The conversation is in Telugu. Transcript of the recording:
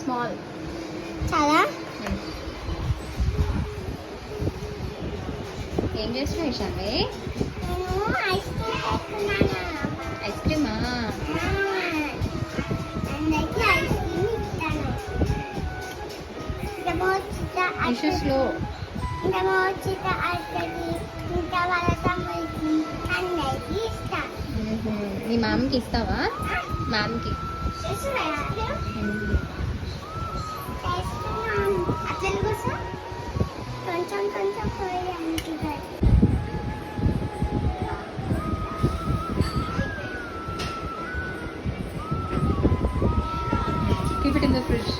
స్మాల్. చాలా ఏం చేస్తున్నావు ఇషాన్వి? నేను ఐస్ క్రీమ్ తెచ్చుకున్నాను. ఐస్ క్రీమా? అందరికీ ఐస్ క్రీమ్ ఇస్తాను. ఇష్యూస్లో ఇంకా వచ్చిన అక్కడికి ఇంకా వాళ్ళ తమ్ముడికి అందరికీ ఇస్తాను. మీ మామకి ఇస్తావా? మామకి అట్ల కోసం కొంచెం కొంచెం పోయానికి keep it in the fridge.